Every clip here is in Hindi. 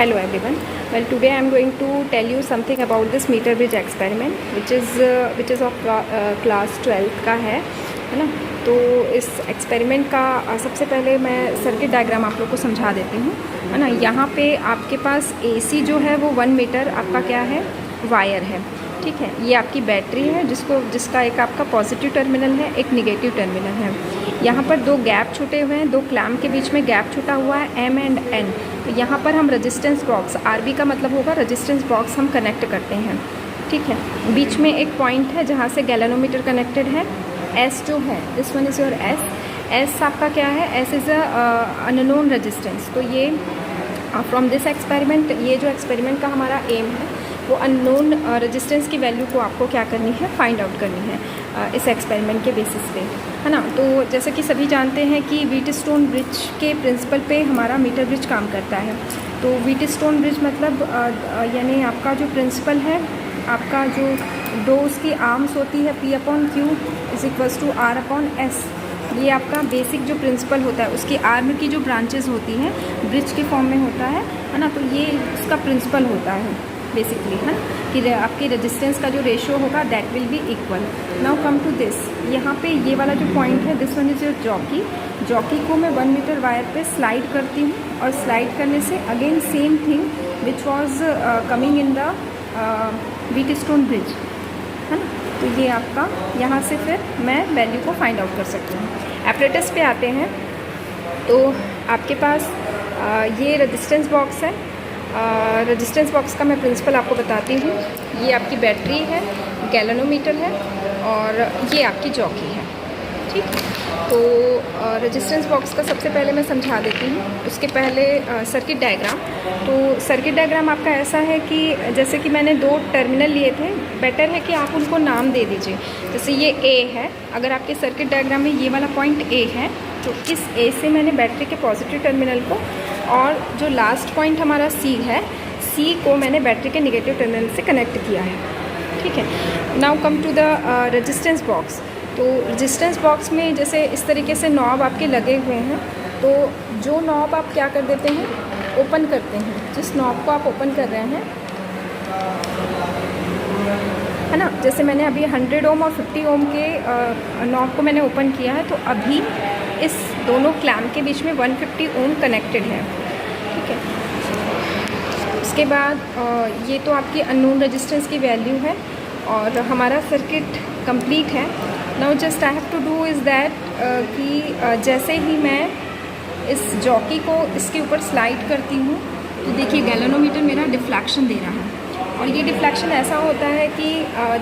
Hello everyone. Well, today I am going to tell you something about this meter bridge experiment, which is of class 12 का है ना। तो इस एक्सपेरिमेंट का सबसे पहले मैं सर्किट डायग्राम आप लोग को समझा देती हूँ, है ना। यहाँ पे आपके पास AC जो है वो 1 मीटर आपका क्या है, वायर है, ठीक है। ये आपकी बैटरी है जिसका एक आपका पॉजिटिव टर्मिनल है, एक निगेटिव टर्मिनल है। यहाँ पर दो गैप छूटे हुए हैं, दो क्लैम्प के बीच में गैप छूटा हुआ है M एंड N। तो यहाँ पर हम रेजिस्टेंस बॉक्स, RB का मतलब होगा रेजिस्टेंस बॉक्स, हम कनेक्ट करते हैं, ठीक है। बीच में एक पॉइंट है जहाँ से गैल्वेनोमीटर कनेक्टेड है। S जो है, this one is your S आपका क्या है, S इज़ अननोन रेजिस्टेंस। तो ये फ्रॉम दिस एक्सपेरिमेंट, ये जो एक्सपेरिमेंट का हमारा एम है वो अननोन रेजिस्टेंस की वैल्यू को आपको क्या करनी है, फाइंड आउट करनी है इस एक्सपेरिमेंट के बेसिस पे, है ना। तो जैसे कि सभी जानते हैं कि व्हीटस्टोन ब्रिज के प्रिंसिपल पे हमारा मीटर ब्रिज काम करता है। तो व्हीटस्टोन ब्रिज मतलब यानी आपका जो प्रिंसिपल है, आपका जो दो उसकी आर्म्स होती है P/Q = R/S। ये आपका बेसिक जो प्रिंसिपल होता है, उसकी आर्म की जो ब्रांचेस होती हैं ब्रिज के फॉर्म में होता है ना। तो ये इसका प्रिंसिपल होता है बेसिकली, है ना, कि आपकी रेजिस्टेंस का जो रेशियो होगा that will be equal. Now come to this, यहाँ पे ये वाला जो पॉइंट है, this one is your jockey को मैं 1 मीटर वायर पे स्लाइड करती हूँ, और स्लाइड करने से again same thing which was coming in the Wheatstone bridge, है ना। तो ये आपका यहाँ से फिर मैं वैल्यू को फाइंड आउट कर सकती हूँ। एपरेटस पे आते हैं तो आपके पास ये रेजिस्टेंस बॉक्स है। रेजिस्टेंस बॉक्स का मैं प्रिंसिपल आपको बताती हूँ। ये आपकी बैटरी है, गैल्वेनोमीटर है, और ये आपकी जॉकी है, ठीक। तो रेजिस्टेंस बॉक्स का सबसे पहले मैं समझा देती हूँ, उसके पहले सर्किट डायग्राम। तो सर्किट डायग्राम आपका ऐसा है कि जैसे कि मैंने 2 टर्मिनल लिए थे, बेटर है कि आप उनको नाम दे दीजिए। जैसे ये A है, अगर आपके सर्किट डायग्राम में ये वाला पॉइंट A है, तो इस A से मैंने बैटरी के पॉजिटिव टर्मिनल को, और जो लास्ट पॉइंट हमारा C है, C को मैंने बैटरी के निगेटिव टर्मिनल से कनेक्ट किया है, ठीक है। Now come to the resistance box. तो रेजिस्टेंस बॉक्स में जैसे इस तरीके से नॉब आपके लगे हुए हैं, तो जो नॉब आप क्या कर देते हैं, ओपन करते हैं। जिस नॉब को आप ओपन कर रहे हैं, है ना, जैसे मैंने अभी 100 ओम और 50 ओम के नॉब को मैंने ओपन किया है, तो अभी इस दोनों क्लैम्प के बीच में 150 ओम कनेक्टेड है, ठीक है। उसके बाद ये तो आपकी अननोन रेजिस्टेंस की वैल्यू है, और हमारा सर्किट कंप्लीट है। Now just I have to do is that कि जैसे ही मैं इस जॉकी को इसके ऊपर स्लाइड करती हूँ, तो देखिए गैल्वेनोमीटर मेरा डिफ्लेक्शन दे रहा है। और ये डिफ्लेक्शन ऐसा होता है कि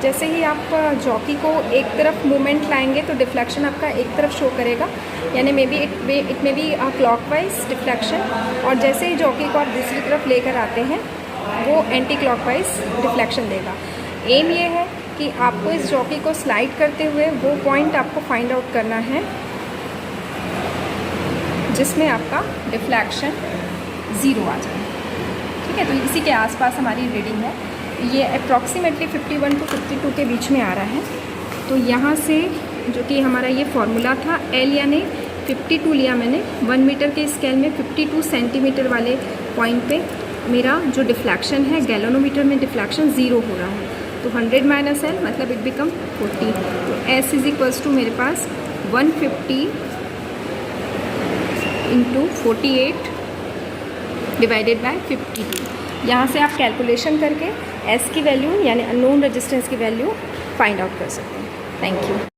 जैसे ही आप जॉकी को एक तरफ मूवमेंट लाएंगे तो डिफ्लेक्शन आपका एक तरफ शो करेगा, यानी may be it may be clockwise deflection. और जैसे ही जॉकी को आप दूसरी तरफ लेकर आते हैं, वो एंटी क्लॉकवाइज डिफ्लेक्शन देगा। एम ये है कि आपको इस जॉकी को स्लाइड करते हुए वो पॉइंट आपको फाइंड आउट करना है जिसमें आपका डिफ्लेक्शन 0 आ जाए, ठीक है। तो इसी के आसपास हमारी रीडिंग है, ये अप्रॉक्सीमेटली 51 to 52 के बीच में आ रहा है। तो यहाँ से जो कि हमारा ये फॉर्मूला था, L यानी 52 लिया मैंने, 1 मीटर के स्केल में 52 सेंटीमीटर वाले पॉइंट पे मेरा जो डिफ्लेक्शन है, गैल्वेनोमीटर में डिफ्लेक्शन 0 हो रहा है। तो 100 - L मतलब इट बिकम 40। तो S = मेरे पास 150 × 48 डिवाइडेड बाय 52। यहाँ से आप कैलकुलेशन करके S की वैल्यू यानी अननोन रेजिस्टेंस की वैल्यू फाइंड आउट कर सकते हैं। Thank you.